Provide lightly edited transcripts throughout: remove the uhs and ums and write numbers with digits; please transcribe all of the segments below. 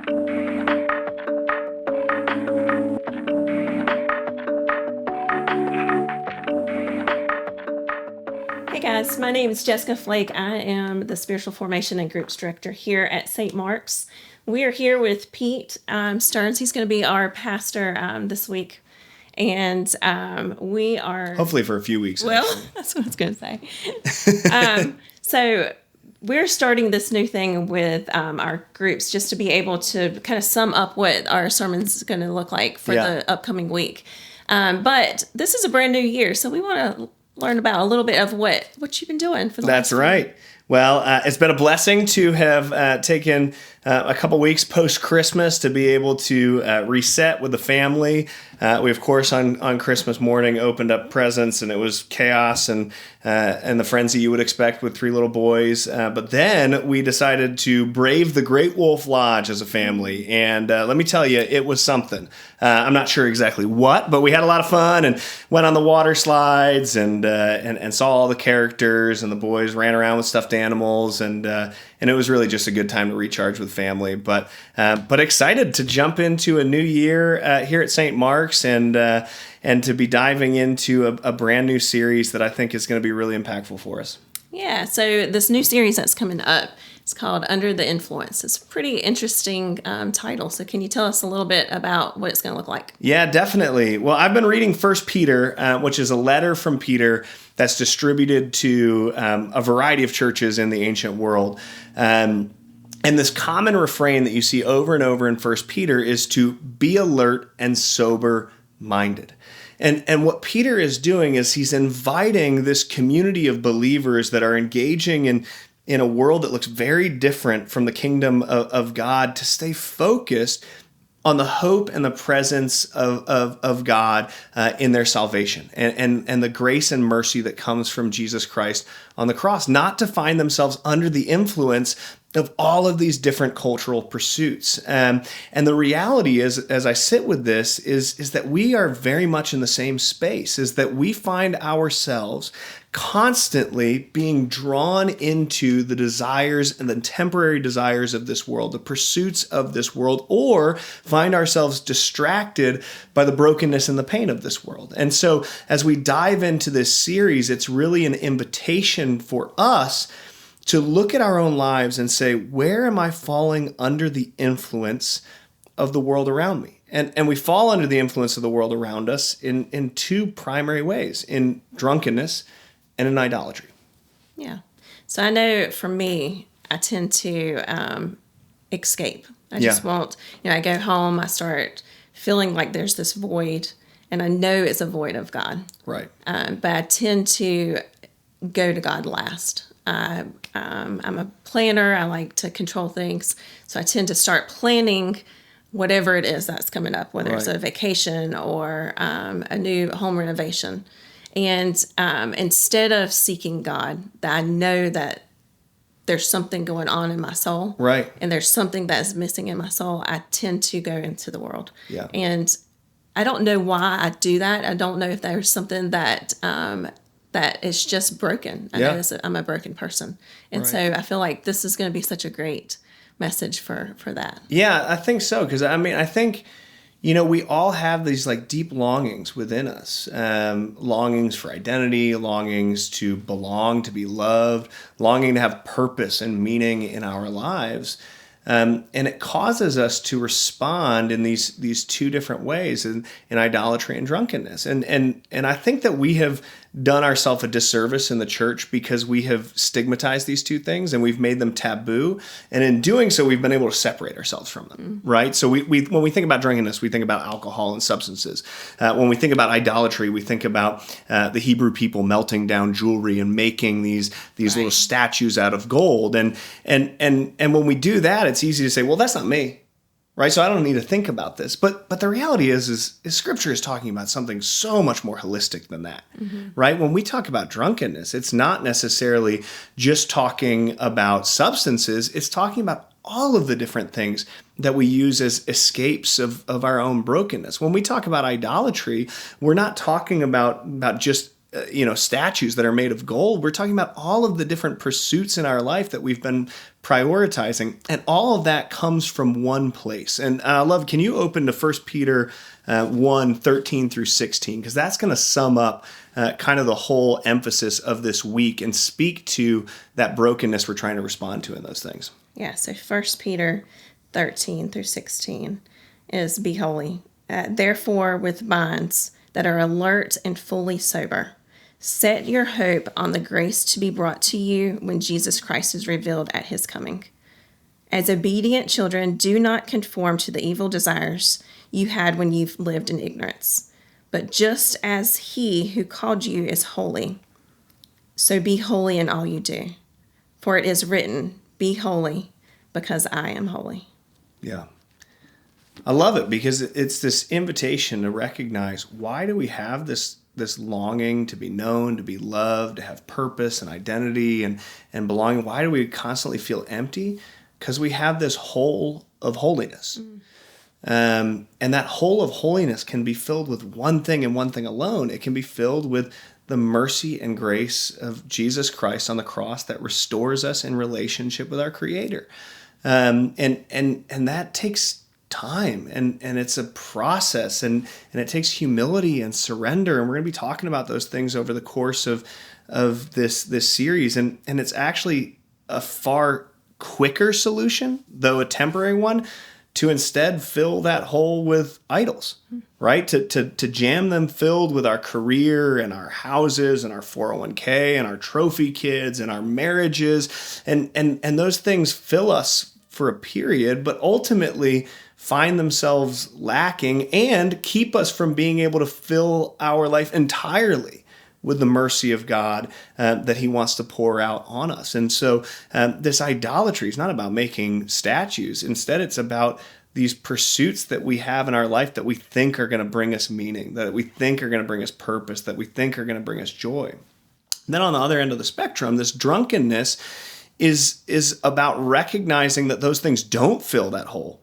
Hey guys, my name is Jessica Flake. I am the Spiritual Formation and Groups Director here at St. Mark's. We are here with Pete Stearns. He's going to be our pastor this week. And we are... Hopefully for a few weeks. Well, actually. that's what I was going to say. So we're starting this new thing with our groups just to be able to kind of sum up what our sermon's going to look like for the upcoming week. But this is a brand new year, so we want to learn about a little bit of what you've been doing for the That's last right. Well, it's been a blessing to have taken a couple weeks post-Christmas to be able to reset with the family. We, of course, on Christmas morning opened up presents, and it was chaos and the frenzy you would expect with 3 little boys. But then we decided to brave the Great Wolf Lodge as a family. And let me tell you, it was something. I'm not sure exactly what, but we had a lot of fun and went on the water slides and saw all the characters, and the boys ran around with stuffed animals, and it was really just a good time to recharge with family. But excited to jump into a new year here at St. Mark's and to be diving into a brand new series that I think is going to be really impactful for us. Yeah, so this new series that's coming up, it's called Under the Influence. It's a pretty interesting title. So can you tell us a little bit about what it's going to look like? Yeah, definitely. Well, I've been reading 1 Peter, which is a letter from Peter that's distributed to a variety of churches in the ancient world. And this common refrain that you see over and over in 1 Peter is to be alert and sober-minded. And what Peter is doing is he's inviting this community of believers that are engaging in a world that looks very different from the kingdom of God to stay focused on the hope and the presence of God in their salvation and the grace and mercy that comes from Jesus Christ on the cross, not to find themselves under the influence of all of these different cultural pursuits. And the reality is, as I sit with this, is that we are very much in the same space, is that we find ourselves constantly being drawn into the desires and the temporary desires of this world, the pursuits of this world, or find ourselves distracted by the brokenness and the pain of this world. And so as we dive into this series, it's really an invitation for us to look at our own lives and say, where am I falling under the influence of the world around me? And we fall under the influence of the world around us in 2 primary ways, in drunkenness and in idolatry. Yeah. So I know for me, I tend to escape. I just won't, I go home, I start feeling like there's this void, and I know it's a void of God. Right. But I tend to go to God last. I'm a planner. I like to control things. So I tend to start planning whatever it is that's coming up, whether it's a vacation or a new home renovation. And instead of seeking God, that I know that there's something going on in my soul. Right. And there's something that's missing in my soul, I tend to go into the world. Yeah. And I don't know why I do that. I don't know if there's something that is just broken. I know I'm a broken person. And so I feel like this is going to be such a great message for that. Yeah, I think so. Because I think, we all have these like deep longings within us, longings for identity, longings to belong, to be loved, longing to have purpose and meaning in our lives. And it causes us to respond in these 2 different ways, in idolatry and drunkenness. And I think that we have done ourselves a disservice in the church because we have stigmatized these 2 things and we've made them taboo. And in doing so, we've been able to separate ourselves from them, right? So we when we think about drunkenness, we think about alcohol and substances. When we think about idolatry, we think about the Hebrew people melting down jewelry and making these little statues out of gold. And when we do that, it's easy to say, well, that's not me. Right, so I don't need to think about this, but the reality is Scripture is talking about something so much more holistic than that, right? When we talk about drunkenness, it's not necessarily just talking about substances; it's talking about all of the different things that we use as escapes of our own brokenness. When we talk about idolatry, we're not talking about just statues that are made of gold. We're talking about all of the different pursuits in our life that we've been prioritizing. And all of that comes from one place. And I love, can you open to 1 Peter 1, 13 through 16? Because that's going to sum up kind of the whole emphasis of this week and speak to that brokenness we're trying to respond to in those things. Yeah, so 1 Peter 13 through 16 is be holy. Therefore, with minds that are alert and fully sober, set your hope on the grace to be brought to you when Jesus Christ is revealed at his coming. As obedient children, do not conform to the evil desires you had when you lived in ignorance. But just as he who called you is holy, so be holy in all you do. For it is written, be holy, because I am holy. Yeah. I love it because it's this invitation to recognize, why do we have this longing to be known, to be loved, to have purpose and identity and belonging? Why do we constantly feel empty? Because we have this hole of holiness. And that hole of holiness can be filled with one thing and one thing alone. It can be filled with the mercy and grace of Jesus Christ on the cross that restores us in relationship with our Creator. And that takes time and it's a process and it takes humility and surrender. And we're going to be talking about those things over the course of this series. And it's actually a far quicker solution, though a temporary one, to instead fill that hole with idols, right? To jam them filled with our career and our houses and our 401k and our trophy kids and our marriages. And those things fill us for a period, but ultimately find themselves lacking and keep us from being able to fill our life entirely with the mercy of God that he wants to pour out on us. And so this idolatry is not about making statues. Instead, it's about these pursuits that we have in our life that we think are going to bring us meaning, that we think are going to bring us purpose, that we think are going to bring us joy. And then on the other end of the spectrum, this drunkenness is about recognizing that those things don't fill that hole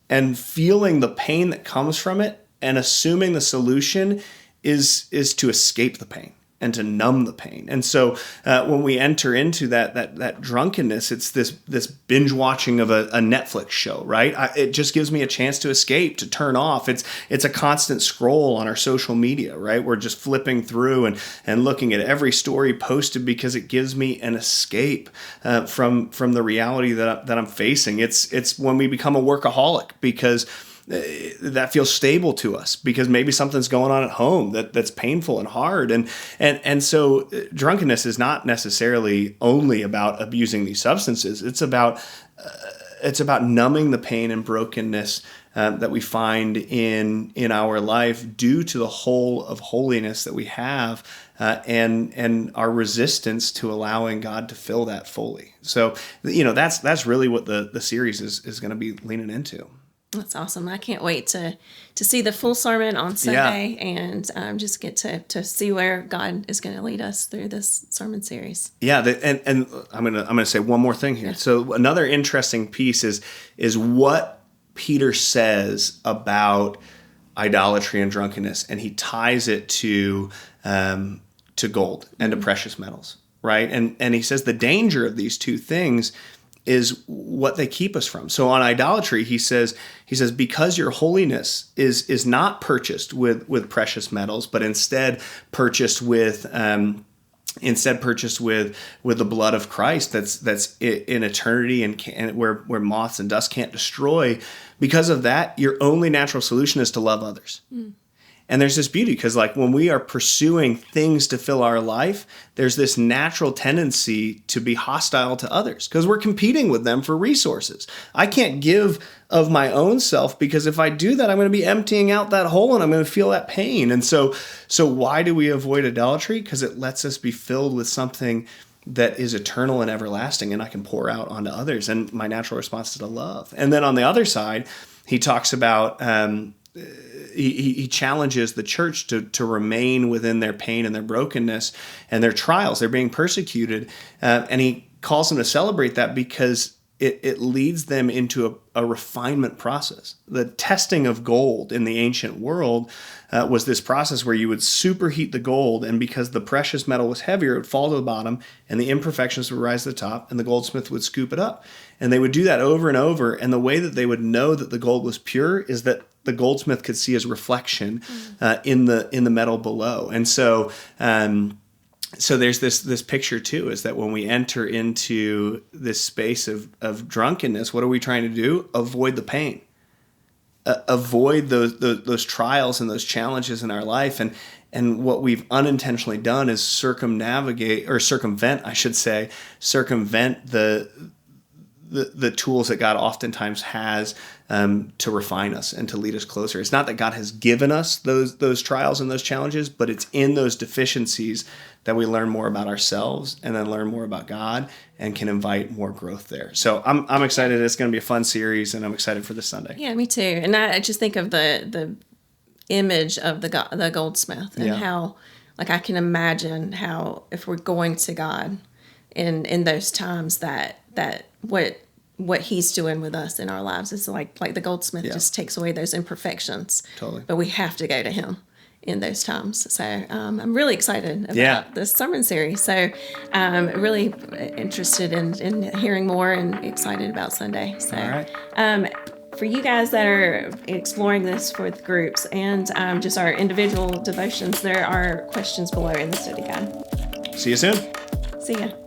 and feeling the pain that comes from it and assuming the solution is to escape the pain and to numb the pain. And so when we enter into that drunkenness, it's this binge watching of a Netflix show, right? It just gives me a chance to escape, to turn off. It's a constant scroll on our social media, right? We're just flipping through and looking at every story posted because it gives me an escape from the reality that I'm facing. It's when we become a workaholic because that feels stable to us because maybe something's going on at home that's painful and hard. And so drunkenness is not necessarily only about abusing these substances. It's about numbing the pain and brokenness that we find in our life due to the hole of holiness that we have and our resistance to allowing God to fill that fully. So, that's really what the series is going to be leaning into. That's awesome. I can't wait to see the full sermon on Sunday and just get to see where God is going to lead us through this sermon series. Yeah, and I'm gonna say one more thing here. Yeah. So another interesting piece is what Peter says about idolatry and drunkenness, and he ties it to gold and to precious metals, right? And he says the danger of these two things is what they keep us from. So on idolatry, he says, because your holiness is not purchased with precious metals, but instead purchased with the blood of Christ that's in eternity and where moths and dust can't destroy. Because of that, your only natural solution is to love others. And there's this beauty because when we are pursuing things to fill our life, there's this natural tendency to be hostile to others because we're competing with them for resources. I can't give of my own self because if I do that, I'm going to be emptying out that hole and I'm going to feel that pain. And so why do we avoid idolatry? Because it lets us be filled with something that is eternal and everlasting and I can pour out onto others. And my natural response is to love. And then on the other side, he talks about he challenges the church to remain within their pain and their brokenness and their trials. They're being persecuted. And he calls them to celebrate that because it leads them into a refinement process. The testing of gold in the ancient world was this process where you would superheat the gold, and because the precious metal was heavier, it would fall to the bottom, and the imperfections would rise to the top, and the goldsmith would scoop it up. And they would do that over and over, and the way that they would know that the gold was pure is that the goldsmith could see his reflection in the metal below. And so so there's this picture too, is that when we enter into this space of drunkenness, what are we trying to do? Avoid the pain. Avoid those trials and those challenges in our life. And what we've unintentionally done is circumvent the tools that God oftentimes has to refine us and to lead us closer. It's not that God has given us those trials and those challenges, but it's in those deficiencies that we learn more about ourselves and then learn more about God and can invite more growth there. So I'm excited. It's going to be a fun series, and I'm excited for this Sunday. Yeah, me too. And I just think of the image of the goldsmith and how, like, I can imagine how if we're going to God in those times that what he's doing with us in our lives is like the goldsmith just takes away those imperfections. Totally. But we have to go to him in those times. So I'm really excited about this sermon series. So really interested in hearing more and excited about Sunday. So all right. For you guys that are exploring this for the groups and just our individual devotions, there are questions below in the study guide. See you soon. See ya.